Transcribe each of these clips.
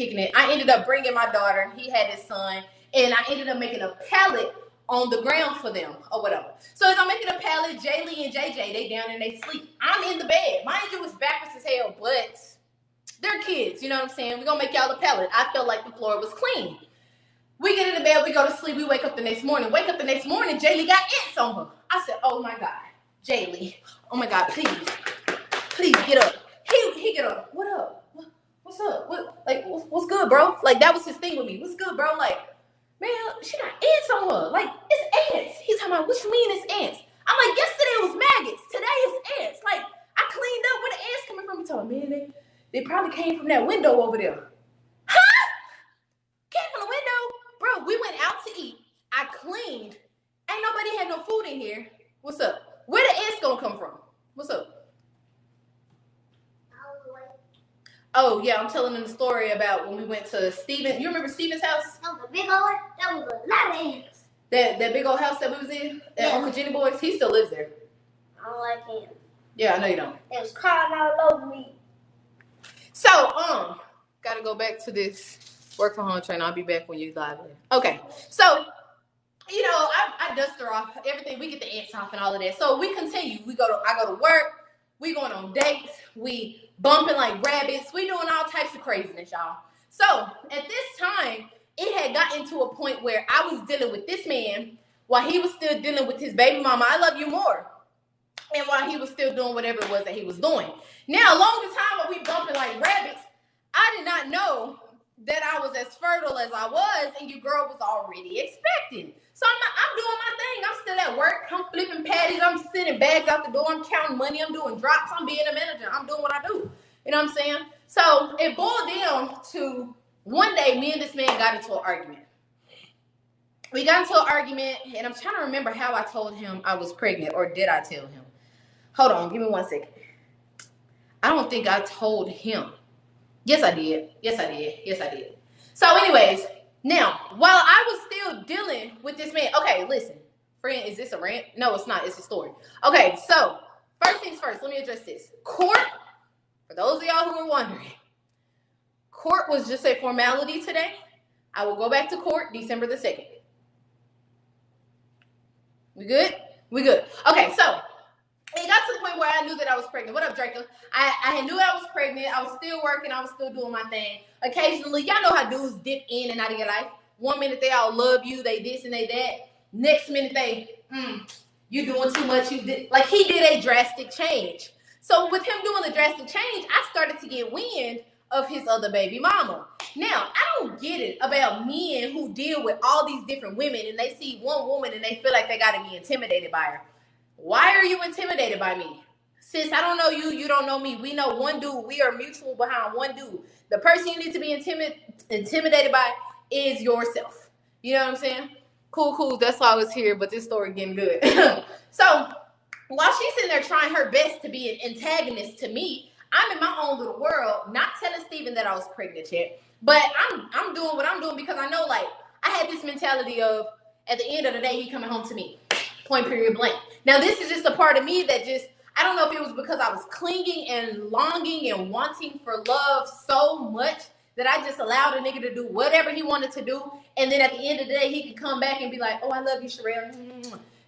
kicking it. I ended up bringing my daughter. He had his son. And I ended up making a pallet on the ground for them or whatever. So as I'm making a pallet, Jaylee and JJ, they down and they sleep. I'm in the bed. Mind you, it's backwards as hell, but they're kids. You know what I'm saying? We're going to make y'all a pallet. I felt like the floor was clean. We get into bed. We go to sleep. We wake up the next morning. Jaylee got ants on her. I said, oh, my God. Jaylee. Oh, my God. Please get up. He get up. What up? What's up? What's good, bro? Like, that was his thing with me. What's good, bro? Like, man, she got ants on her. Like, it's ants. He's talking about, what you mean it's ants? I'm like, yesterday it was maggots. Today it's ants. Like, I cleaned up. Where the ants coming from? He told me, man, they probably came from that window over there. Huh? Came from the window? Bro, we went out to eat. I cleaned. Ain't nobody had no food in here. What's up? Where the ants gonna come from? What's up? Oh, yeah, I'm telling them the story about when we went to Steven. You remember Steven's house? That was a big old, that was a lot of ants. That big old house that we was in? At Uncle Jenny Boy's? He still lives there. I don't like him. Yeah, I know you don't. It was crawling all over me. So, gotta go back to this work from home training. I'll be back when you live later. Okay, so, you know, I dust her off, everything. We get the ants off and all of that. So we continue. I go to work. We going on dates. We bumping like rabbits. We doing all types of craziness, y'all. So at this time, it had gotten to a point where I was dealing with this man while he was still dealing with his baby mama. I love you more. And while he was still doing whatever it was that he was doing. Now, along the time while we bumping like rabbits, I did not know that I was as fertile as I was, and your girl was already expecting. So I'm doing my thing. I'm still at work. I'm flipping patties. I'm sending bags out the door. I'm counting money. I'm doing drops. I'm being a manager. I'm doing what I do. You know what I'm saying? So it boiled down to one day, me and this man got into an argument. We got into an argument, and I'm trying to remember how I told him I was pregnant, or did I tell him? Hold on. Give me 1 second. I don't think I told him. Yes, I did. So anyways, now, while I was still dealing with this man, okay, listen, friend, is this a rant? No, it's not. It's a story. Okay, so first things first, let me address this. Court, for those of y'all who are wondering, court was just a formality today. I will go back to court December the 2nd. We good? We good. Okay, so it got to the point where I knew that I was pregnant. What up, Draco? I knew I was pregnant. I was still working. I was still doing my thing. Occasionally, y'all know how dudes dip in and out of your life. 1 minute they all love you, they this and they that. Next minute they, you doing too much. You did, like, he did a drastic change. So with him doing the drastic change, I started to get wind of his other baby mama. Now, I don't get it about men who deal with all these different women and they see one woman and they feel like they got to be intimidated by her. Why are you intimidated by me? Sis, I don't know you. You don't know me. We know one dude. We are mutual behind one dude. The person you need to be intimidated by is yourself. You know what I'm saying? Cool. That's why I was here, but this story getting good. So while she's sitting there trying her best to be an antagonist to me, I'm in my own little world, not telling Steven that I was pregnant yet. But I'm doing what I'm doing because I know, like, I had this mentality of, at the end of the day, he coming home to me. Point, period, blank. Now, this is just a part of me that just, I don't know if it was because I was clinging and longing and wanting for love so much that I just allowed a nigga to do whatever he wanted to do. And then at the end of the day, he could come back and be like, oh, I love you, Sherelle.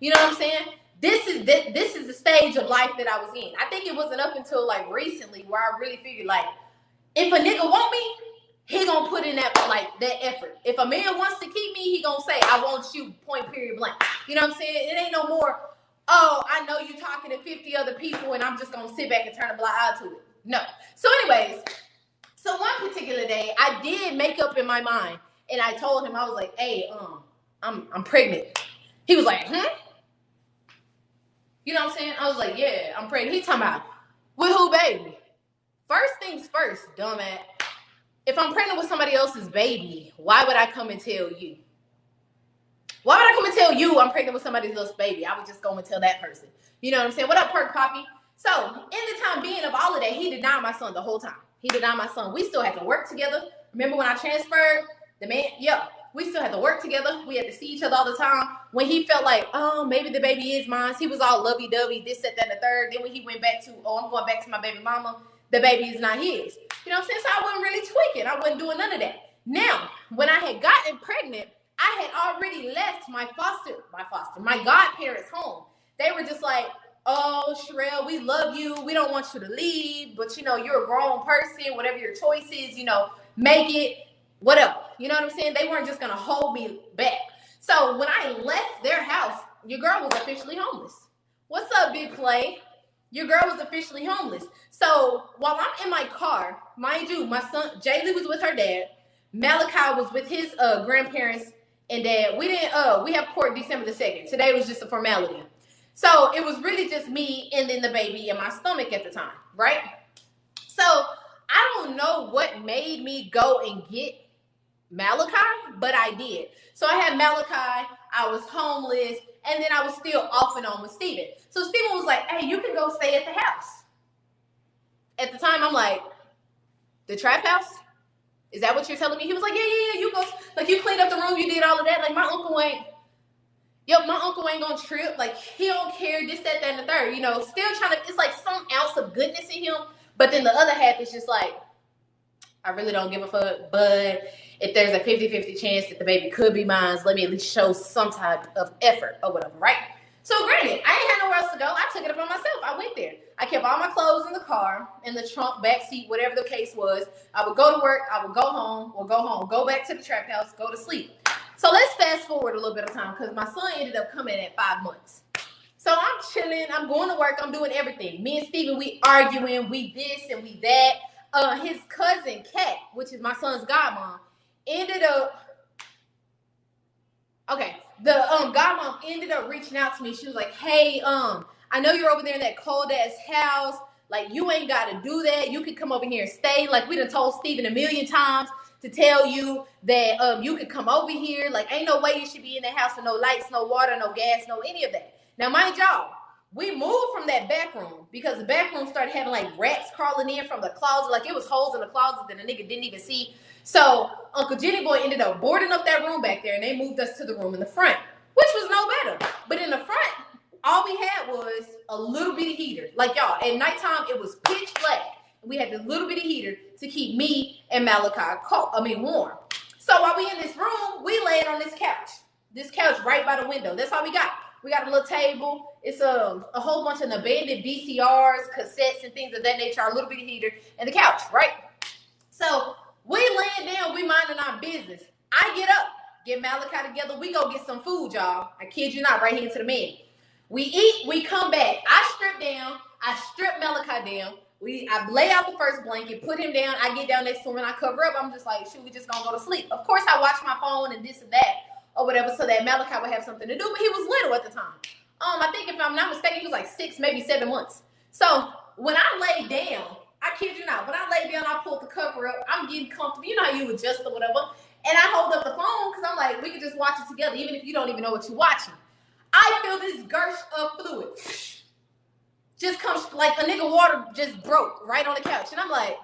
You know what I'm saying? This is the stage of life that I was in. I think it wasn't up until, like, recently where I really figured, like, if a nigga want me, he gonna put in that effort. If a man wants to keep me, he gonna say, I want you, point, period, blank. You know what I'm saying? It ain't no more, oh, I know you talking to 50 other people and I'm just gonna sit back and turn a blind eye to it. No. So anyways, so one particular day, I did make up in my mind and I told him, I was like, hey, I'm pregnant. He was like, You know what I'm saying? I was like, yeah, I'm pregnant. He talking about, with who, baby? First things first, dumbass. If I'm pregnant with somebody else's baby, why would I come and tell you? Why would I come and tell you I'm pregnant with somebody else's baby? I would just go and tell that person. You know what I'm saying? What up, Perk Poppy? So, in the time being of all of that, he denied my son the whole time. He denied my son. We still had to work together. Remember when I transferred? We still had to work together. We had to see each other all the time. When he felt like, oh, maybe the baby is mine, he was all lovey-dovey, this, that, and the third. Then when he went back to, I'm going back to my baby mama, the baby is not his. You know what I'm saying? So I wasn't really tweaking. I wasn't doing none of that. Now, when I had gotten pregnant, I had already left my godparents' home. They were just like, oh, Sherelle, we love you. We don't want you to leave, but you know, you're a grown person. Whatever your choice is, you know, make it, whatever. You know what I'm saying? They weren't just gonna hold me back. So when I left their house, your girl was officially homeless. What's up, Big Play? Your girl was officially homeless. So while I'm in my car, mind you, my son Jaylee was with her dad. Malachi was with his grandparents and dad. We have court December the 2nd. Today was just a formality. So it was really just me and then the baby in my stomach at the time, right? So I don't know what made me go and get Malachi, but I did. So I had Malachi, I was homeless, and then I was still off and on with Steven. So Steven was like, hey, you can go stay at the house. At the time, I'm like, the trap house? Is that what you're telling me? He was like, yeah, you go, like you cleaned up the room, you did all of that. Like my uncle ain't gonna trip. Like he don't care, this, that, and the third. You know, still trying to, it's like some ounce of goodness in him. But then the other half is just like, I really don't give a fuck. But if there's a 50-50 chance that the baby could be mine, let me at least show some type of effort or whatever, right? So granted, I ain't had nowhere else to go. I took it upon myself. I went there. I kept all my clothes in the car, in the trunk, back seat, whatever the case was. I would go to work. I would go home, go back to the trap house, go to sleep. So let's fast forward a little bit of time because my son ended up coming at 5 months. So I'm chilling. I'm going to work. I'm doing everything. Me and Steven, we arguing. We this and we that. His cousin, Kat, which is my son's godmom, ended up... Okay, the godmom ended up reaching out to me. She was like, hey, I know you're over there in that cold-ass house. Like, you ain't got to do that. You could come over here and stay. Like, we done told Steven a million times to tell you that you could come over here. Like, ain't no way you should be in that house with no lights, no water, no gas, no any of that. Now, mind y'all, we moved from that back room because the back room started having like rats crawling in from the closet. Like it was holes in the closet that a nigga didn't even see. So Uncle Jenny Boy ended up boarding up that room back there and they moved us to the room in the front, which was no better. But in the front, all we had was a little bitty heater. Like y'all, at nighttime, it was pitch black. We had this little bitty heater to keep me and Malachi warm. So while we in this room, we laid on this couch. This couch right by the window. That's all we got. We got a little table. It's a whole bunch of abandoned VCRs, cassettes, and things of that nature. Our little bitty heater and the couch, right? So we laying down, we minding our business. I get up, get Malachi together. We go get some food, y'all. I kid you not, right here to the man. We eat, we come back. I strip down. I strip Malachi down. I lay out the first blanket, put him down. I get down next to him and I cover up. I'm just like, shoot, we just gonna go to sleep. Of course, I watch my phone and this and that or whatever so that Malachi would have something to do. But he was little at the time. I think if I'm not mistaken, he was like 6, maybe 7 months. So when I lay down, I kid you not, when I lay down, I pulled the cover up. I'm getting comfortable. You know how you adjust or whatever. And I hold up the phone because I'm like, we can just watch it together, even if you don't even know what you're watching. I feel this gush of fluid just comes like a nigga water just broke right on the couch. And I'm like,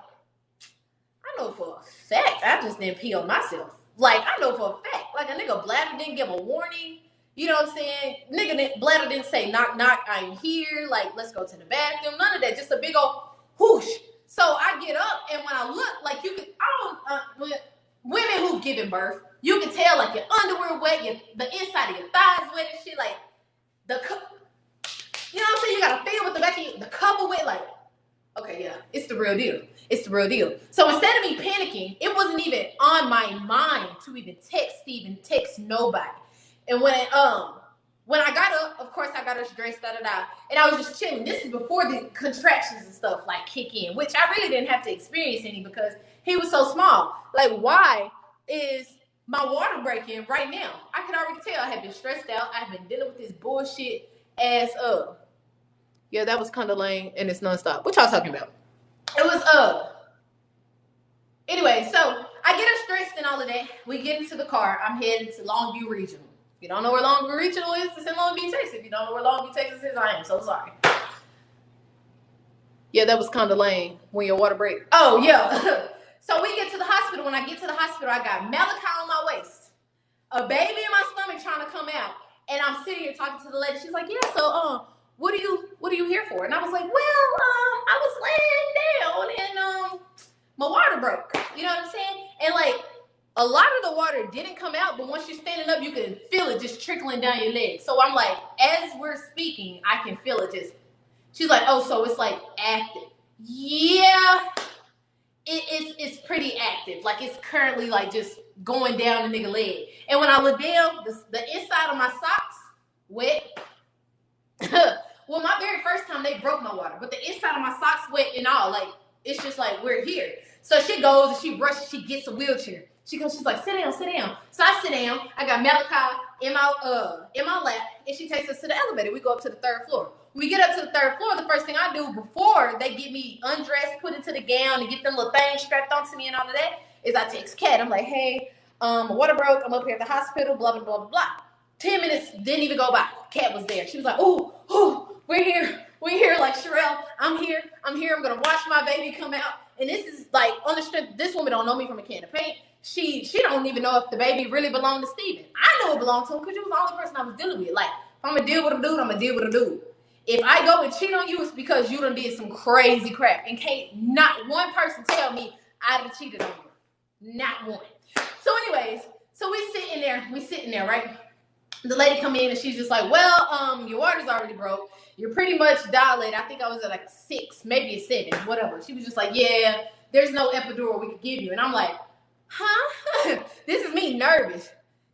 I know for a fact I just didn't pee on myself. Like, I know for a fact. Like, a nigga bladder didn't give a warning. You know what I'm saying? Nigga bladder didn't say, knock, knock, I'm here. Like, let's go to the bathroom. None of that. Just a big old whoosh. So I get up, and when I look, like, you could, women who've given birth, you can tell, like, your underwear wet, the inside of your thighs wet and shit. Like, you know what I'm saying? You gotta feel with the back of the cover wet, like, okay, yeah, it's the real deal. It's the real deal. So instead of me panicking, it wasn't even on my mind to even text Steven, text nobody. And when I got up, of course I got us dressed, and I was just chilling. This is before the contractions and stuff like kick in, which I really didn't have to experience any because he was so small. Like, why is my water breaking right now? I could already tell I had been stressed out. I had been dealing with this bullshit ass up. Yeah, that was kind of lame, and it's nonstop. What y'all talking about? It was Anyway, so I get us dressed and all of that. We get into the car. I'm headed to Longview Regional. If you don't know where Longview Regional is, it's in Long Beach, Texas. If you don't know where Long Beach, Texas is, I am so sorry. Yeah, that was kind of lame when your water break. Oh, yeah. So we get to the hospital. When I get to the hospital, I got Malachi on my waist, a baby in my stomach trying to come out, and I'm sitting here talking to the lady. She's like, yeah, so what are you here for? And I was like, well, I was laying down and my water broke. You know what I'm saying? And like a lot of the water didn't come out, but once you're standing up, you can feel it just trickling down your legs. So I'm like, as we're speaking, I can feel it just. She's like, oh, so it's like active. Yeah, it's pretty active. Like it's currently like just going down the nigga leg. And when I look down, the inside of my socks wet. Well, my very first time they broke my water, but the inside of my socks wet and all. Like it's just like we're here. So she goes and she rushes. She gets a wheelchair. She's like, sit down, sit down. So I sit down. I got Malachi in my lap, and she takes us to the elevator. We go up to the 3rd floor. When we get up to the 3rd floor, the first thing I do before they get me undressed, put into the gown, and get them little things strapped onto me and all of that, is I text Kat. I'm like, hey, my water broke. I'm up here at the hospital. Blah blah blah blah blah. 10 minutes didn't even go by. Kat was there. She was like, oh, we're here. Like, Sherelle, I'm here. I'm gonna watch my baby come out. And this is like on the strength. This woman don't know me from a can of paint. She don't even know if the baby really belonged to Steven. I know it belonged to him because you was the only person I was dealing with. Like, if I'm gonna deal with a dude, I'm gonna deal with a dude. If I go and cheat on you, it's because you done did some crazy crap. And can't not one person tell me I done cheated on you. Not one. So anyways, so we sitting there, right? The lady come in and she's just like, well, your water's already broke. You're pretty much dilated. I think I was at like 6, maybe a 7, whatever. She was just like, yeah, there's no epidural we could give you. And I'm like, huh? This is me nervous.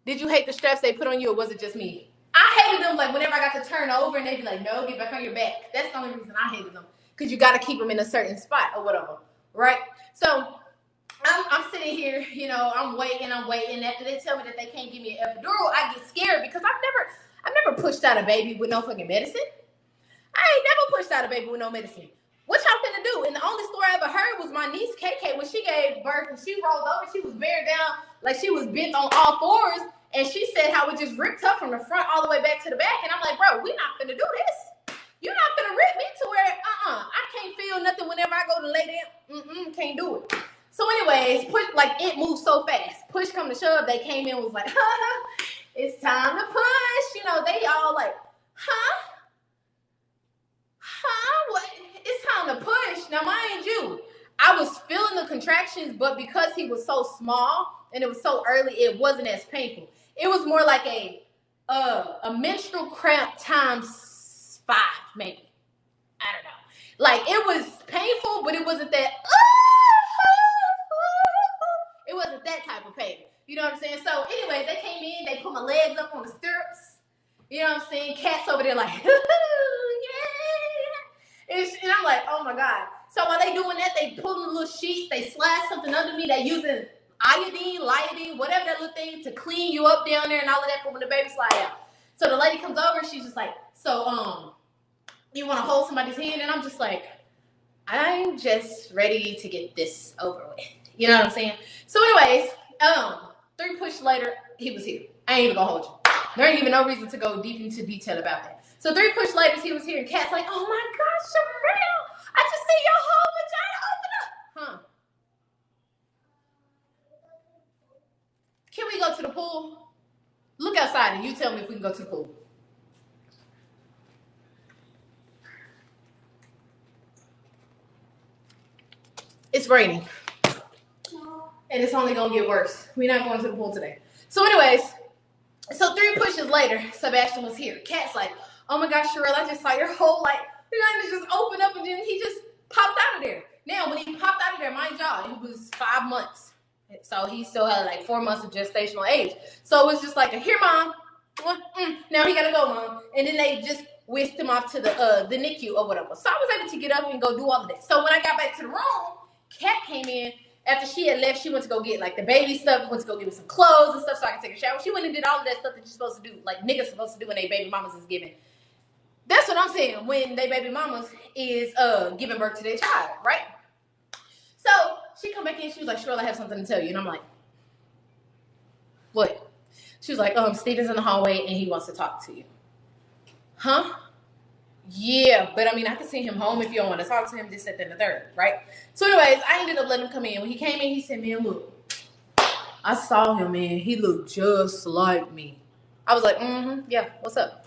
Did you hate the straps they put on you, or was it just me? I hated them like whenever I got to turn over and they'd be like, no, get back on your back. That's the only reason I hated them. Because you got to keep them in a certain spot or whatever, right? So I'm sitting here, you know, I'm waiting. After they tell me that they can't give me an epidural, I get scared because I've never pushed out a baby with no fucking medicine. I ain't never pushed out a baby with no medicine. What y'all finna do? And the only story I ever heard was my niece KK when she gave birth and she rolled over. She was bearing down like she was bent on all fours, and she said how it just ripped up from the front all the way back to the back. And I'm like, bro, we not finna do this. You're not finna rip me to where I can't feel nothing whenever I go to lay down. Can't do it. So anyways, push, like it moves so fast. Push come to shove, they came in was like, it's time to push. You know, they all like, what? It's time to push. Now, mind you, I was feeling the contractions, but because he was so small and it was so early, it wasn't as painful. It was more like a menstrual cramp times 5, maybe. I don't know. Like it was painful, but it wasn't that. It wasn't that type of pain. You know what I'm saying? So, anyways, they came in, they put my legs up on the stirrups. You know what I'm saying? Cats over there like, yeah. And I'm like, oh my God. So while they doing that, they pulling the little sheets, they slide something under me, they using iodine, whatever that little thing to clean you up down there and all of that for when the baby slide out. So the lady comes over, she's just like, so you want to hold somebody's hand? And I'm just like, I'm just ready to get this over with. You know what I'm saying? So anyways, 3 push later, he was here. I ain't even gonna hold you. There ain't even no reason to go deep into detail about that. So 3 push later, he was here, and Kat's like, oh my gosh, Sherelle, I just see your whole vagina open up. Huh? Can we go to the pool? Look outside and you tell me if we can go to the pool. It's raining. And it's only gonna get worse. We're not going to the pool today. So anyways, so 3 pushes later, Sebastian was here. Kat's like, oh my gosh, Sherelle, I just saw your whole vagina just open up, and then he just popped out of there. Now, when he popped out of there, mind y'all, it was 5 months. So he still had like 4 months of gestational age. So it was just like, here, mom. Now he gotta go, mom. And then they just whisked him off to the NICU or whatever. So I was able to get up and go do all of that. So when I got back to the room, Kat came in. After she had left, she went to go get like the baby stuff, went to go get me some clothes and stuff so I could take a shower. She went and did all of that stuff that you're supposed to do, like niggas supposed to do when they baby mamas is giving. That's what I'm saying, when they baby mamas is giving birth to their child, right? So she come back in, she was like, Sherelle, I have something to tell you. And I'm like, what? She was like, Steven's in the hallway and he wants to talk to you. Huh? Yeah, but I mean, I can send him home if you don't want to talk to him, this, that, and the third, right? So anyways, I ended up letting him come in. When he came in, he said, man, look, I saw him, man. He looked just like me. I was like, yeah, what's up?